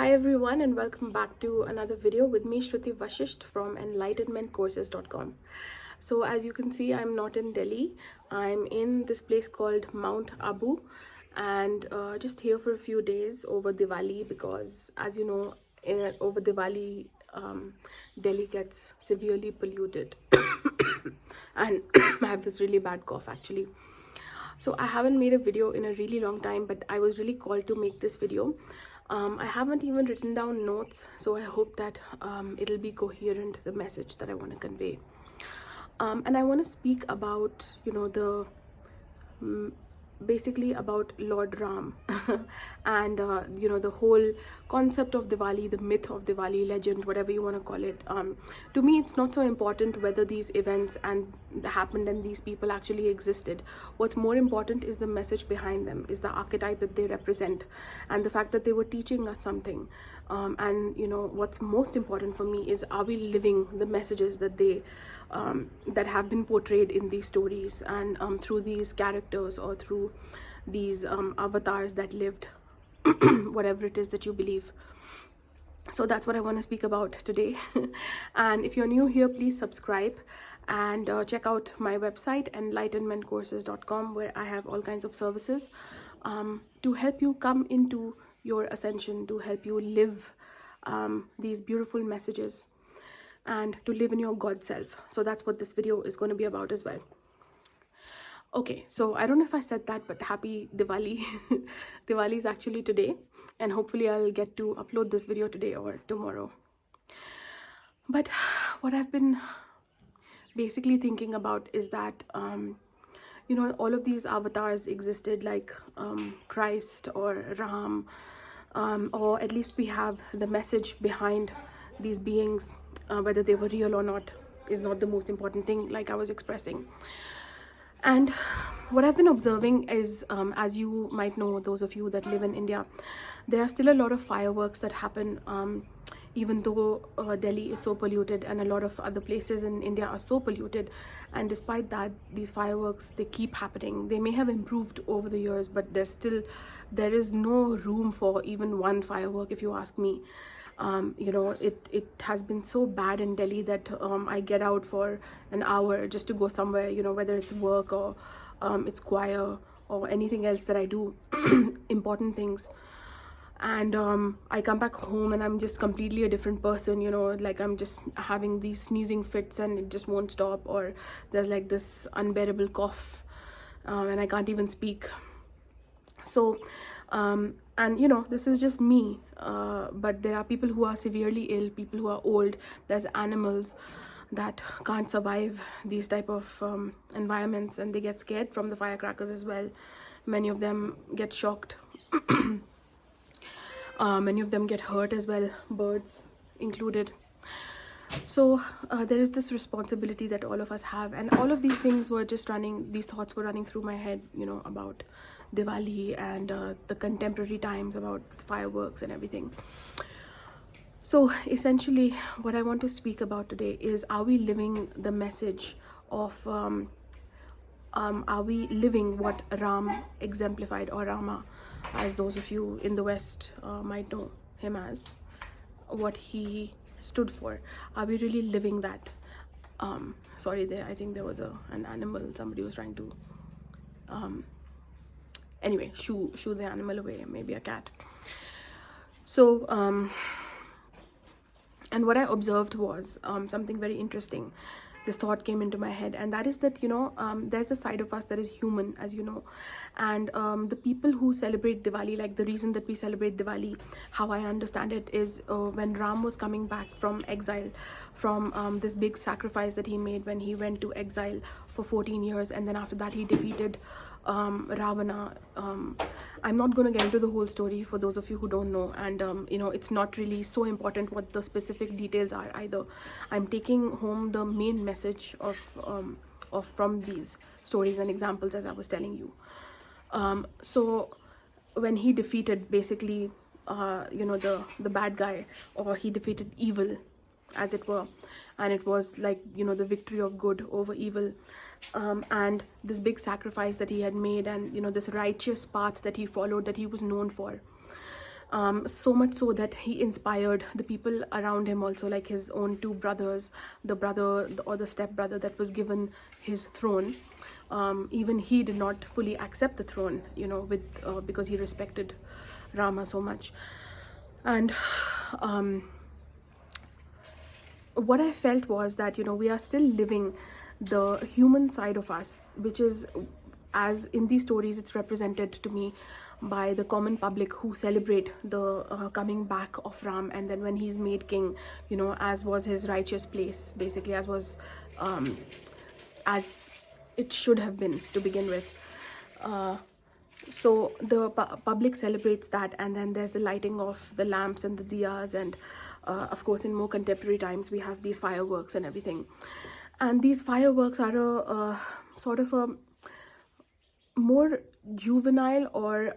Hi everyone, and welcome back to another video with me, Iamshrutivashist from enlightenmentcourses.com. So as you can see, I'm not in Delhi. I'm in this place called Mount Abu, and just here for a few days over Diwali because, as you know, over Diwali, Delhi gets severely polluted. And I have this really bad cough actually. So I haven't made a video in a really long time, but I was really called to make this video. I haven't even written down notes, so I hope that it'll be coherent, the message that I want to convey. And I want to speak about, basically about Lord Ram and the whole concept of Diwali, the myth of Diwali, legend, whatever you want to call it. To me, it's not so important whether these events and happened and these people actually existed. What's more important is the message behind them, is the archetype that they represent, and the fact that they were teaching us something. And what's most important for me is, are we living the messages that they that have been portrayed in these stories and through these characters or through these avatars that lived whatever it is that you believe. So that's what I want to speak about today. And if you're new here, please subscribe and check out my website enlightenmentcourses.com, where I have all kinds of services to help you come into your ascension, to help you live these beautiful messages and to live in your God self. So that's what this video is going to be about as well. Okay, so I don't know if I said that, but happy Diwali. Diwali is actually today, and hopefully I'll get to upload this video today or tomorrow. But what I've been basically thinking about is that all of these avatars existed, like Christ or Ram, or at least we have the message behind these beings. Whether they were real or not is not the most important thing, like I was expressing. And what I've been observing is, as you might know, those of you that live in India, there are still a lot of fireworks that happen, even though Delhi is so polluted and a lot of other places in India are so polluted. And despite that, these fireworks, they keep happening. They may have improved over the years, but there is no room for even one firework, if you ask me. It has been so bad in Delhi that I get out for an hour just to go somewhere, whether it's work or it's choir or anything else that I do, important things. And I come back home and I'm just completely a different person, like I'm just having these sneezing fits and it just won't stop, or there's like this unbearable cough and I can't even speak. So and this is just me, but there are people who are severely ill, people who are old, there's animals that can't survive these type of environments, and they get scared from the firecrackers as well. Many of them get shocked. Many of them get hurt as well, birds included. So there is this responsibility that all of us have, and all of these things were just these thoughts were running through my head, about Diwali and the contemporary times, about fireworks and everything. So essentially what I want to speak about today is, are we living the message of are we living what Ram exemplified, or Rama, as those of you in the West might know him as, what he stood for? Are we really living that? Sorry, I think there was an animal, somebody was trying to anyway shoo the animal away, maybe a cat. So and what I observed was something very interesting. This thought came into my head, and that is that there's a side of us that is human, as you know. And the people who celebrate Diwali, like the reason that we celebrate Diwali, how I understand it, is when Ram was coming back from exile, from this big sacrifice that he made when he went to exile for 14 years, and then after that he defeated Ravana. I'm not going to get into the whole story for those of you who don't know, and it's not really so important what the specific details are either. I'm taking home the main message of from these stories and examples, as I was telling you. So when he defeated basically the bad guy, or he defeated evil, as it were, and it was like the victory of good over evil, and this big sacrifice that he had made, and this righteous path that he followed, that he was known for, So much so that he inspired the people around him also, like his own two brothers, the brother or the step brother that was given his throne. Even he did not fully accept the throne, with because he respected Rama so much. And what I felt was that, we are still living the human side of us, which is, as in these stories, it's represented to me by the common public who celebrate the coming back of Ram, and then when he's made king, as was his righteous place, basically, as it should have been to begin with. So the public celebrates that, and then there's the lighting of the lamps and the diyas, and of course in more contemporary times we have these fireworks and everything. And these fireworks are a sort of a more juvenile, or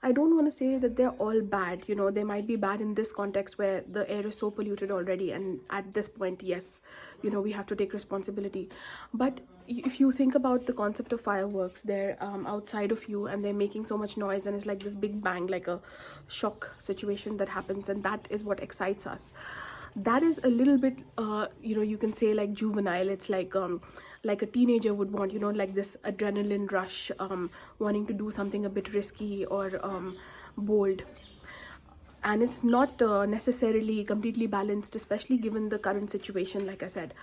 I don't want to say that they're all bad. They might be bad in this context where the air is so polluted already, and at this point, yes, we have to take responsibility. But if you think about the concept of fireworks, they're outside of you and they're making so much noise, and it's like this big bang, like a shock situation that happens, and that is what excites us. That is a little bit you can say like juvenile. It's like a teenager would want, like this adrenaline rush, wanting to do something a bit risky or bold. And it's not necessarily completely balanced, especially given the current situation, like I said,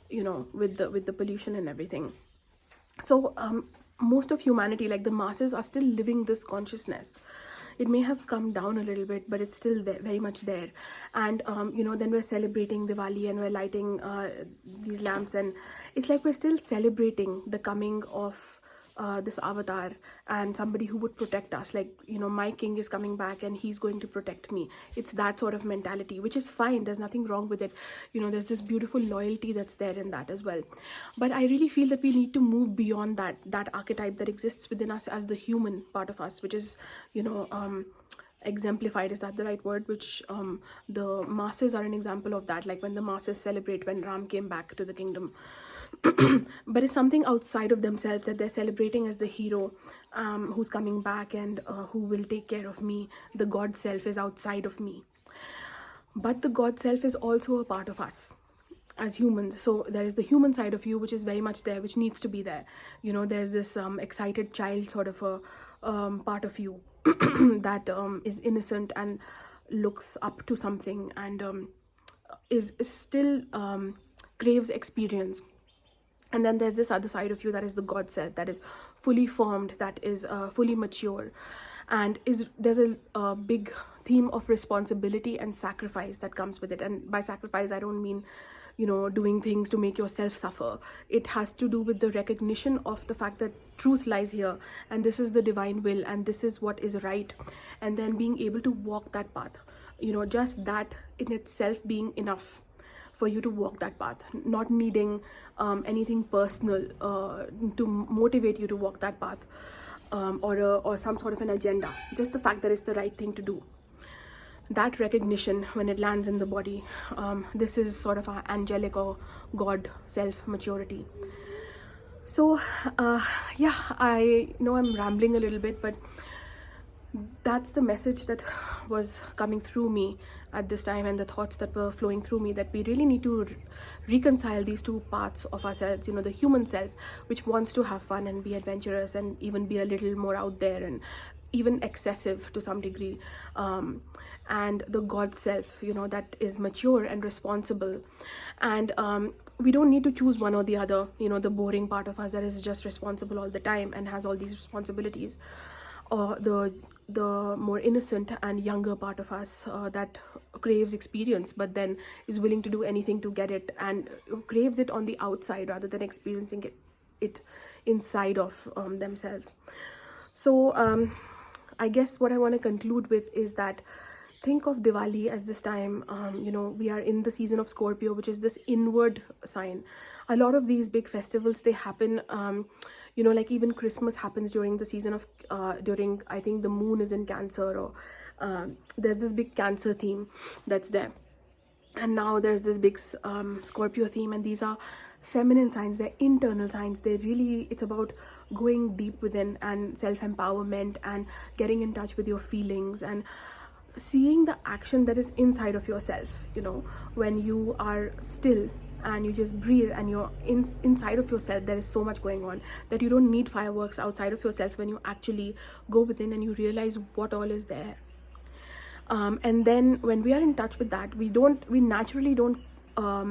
with the pollution and everything. So most of humanity, like the masses, are still living this consciousness. It may have come down a little bit, but it's still there, very much there. And then we're celebrating Diwali and we're lighting these lamps, and it's like we're still celebrating the coming of this avatar and somebody who would protect us. Like, my king is coming back and he's going to protect me. It's that sort of mentality, which is fine. There's nothing wrong with it. There's this beautiful loyalty that's there in that as well. But I really feel that we need to move beyond that archetype that exists within us as the human part of us, which is, exemplified, is that the right word, which the masses are an example of that. Like when the masses celebrate when Ram came back to the kingdom, but it's something outside of themselves that they're celebrating as the hero, who's coming back and who will take care of me. The God self is outside of me, but the God self is also a part of us as humans. So there is the human side of you, which is very much there, which needs to be there. There's this excited child sort of a part of you that is innocent and looks up to something, and is still craves experience. And then there's this other side of you that is the God self, that is fully formed, that is fully mature, and there's a big theme of responsibility and sacrifice that comes with it. And by sacrifice, I don't mean doing things to make yourself suffer. It has to do with the recognition of the fact that truth lies here, and this is the divine will, and this is what is right, and then being able to walk that path. Just that in itself being enough for you to walk that path, not needing anything personal to motivate you to walk that path, or some sort of an agenda. Just the fact that it's the right thing to do. That recognition, when it lands in the body, this is sort of our angelic or God self maturity. So yeah, I know I'm rambling a little bit, but that's the message that was coming through me at this time, and the thoughts that were flowing through me, that we really need to reconcile these two parts of ourselves. The human self, which wants to have fun and be adventurous and even be a little more out there and even excessive to some degree, and the God self, that is mature and responsible. And we don't need to choose one or the other. The boring part of us that is just responsible all the time and has all these responsibilities, or the more innocent and younger part of us that craves experience, but then is willing to do anything to get it, and craves it on the outside rather than experiencing it inside of themselves. So I guess what I want to conclude with is that think of Diwali as this time, we are in the season of Scorpio, which is this inward sign. A lot of these big festivals, they happen, like even Christmas happens during the season of, I think the moon is in Cancer, or there's this big Cancer theme that's there. And now there's this big Scorpio theme, and these are feminine signs, they're internal signs. It's about going deep within and self-empowerment and getting in touch with your feelings and seeing the action that is inside of yourself, when you are still and you just breathe, and you're inside of yourself, there is so much going on that you don't need fireworks outside of yourself. When you actually go within and you realize what all is there, and then when we are in touch with that, we naturally don't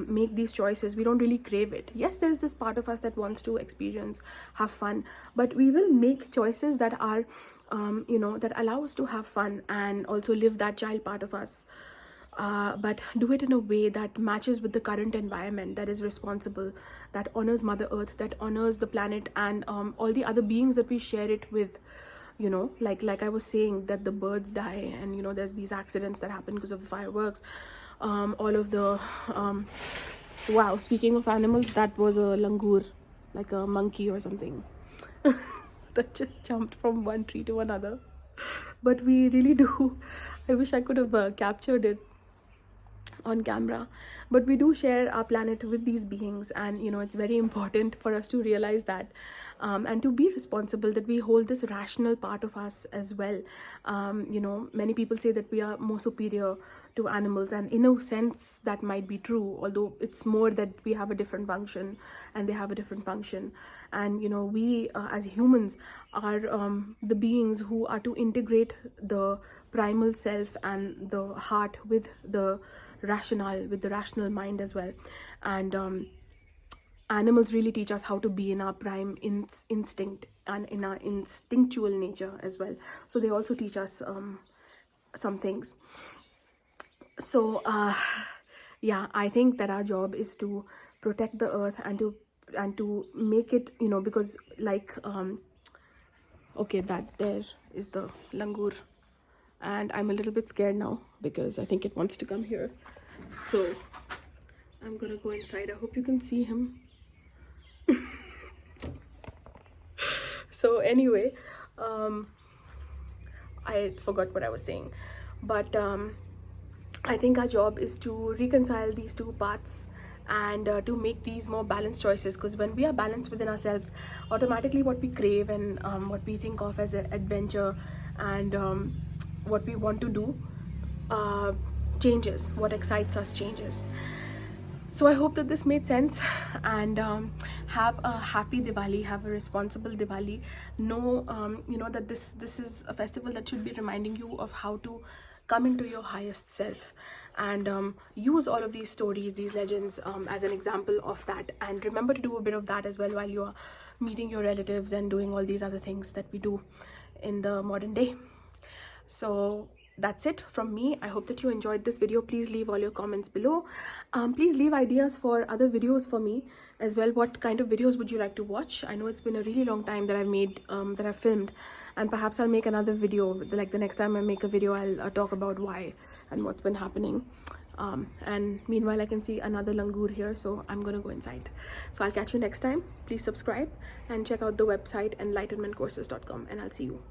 make these choices. We don't really crave it. Yes, there's this part of us that wants to experience, have fun, but we will make choices that are that allow us to have fun and also live that child part of us, but do it in a way that matches with the current environment, that is responsible, that honors Mother Earth, that honors the planet, and all the other beings that we share it with. Like I was saying, that the birds die, and there's these accidents that happen because of the fireworks. All of the wow, speaking of animals, that was a langur, like a monkey or something, that just jumped from one tree to another. But we really do, I wish I could have captured it on camera. But we do share our planet with these beings, and it's very important for us to realize that, and to be responsible, that we hold this rational part of us as well. Many people say that we are more superior to animals, and in a sense that might be true, although it's more that we have a different function and they have a different function. And we as humans are the beings who are to integrate the primal self and the heart with the rational mind as well. And animals really teach us how to be in our prime instinct and in our instinctual nature as well. So they also teach us some things. So yeah, I think that our job is to protect the earth, and to make it, because like okay, that there is the langur, and I'm a little bit scared now because I think it wants to come here. So I'm gonna go inside. I hope you can see him. So anyway, I forgot what I was saying, but I think our job is to reconcile these two parts, and to make these more balanced choices, because when we are balanced within ourselves, automatically what we crave and what we think of as an adventure, and what we want to do changes. What excites us changes. So I hope that this made sense, and have a happy Diwali, have a responsible Diwali. Know that this is a festival that should be reminding you of how to come into your highest self, and use all of these stories, these legends, as an example of that. And remember to do a bit of that as well while you're meeting your relatives and doing all these other things that we do in the modern day. So that's it from me. I hope that you enjoyed this video. Please leave all your comments below. Please leave ideas for other videos for me as well. What kind of videos would you like to watch? I know it's been a really long time that I've made, that I've filmed, and perhaps I'll make another video. Like the next time I make a video, I'll talk about why and what's been happening. And meanwhile, I can see another langur here, so I'm gonna go inside. So I'll catch you next time. Please subscribe and check out the website enlightenmentcourses.com, and I'll see you.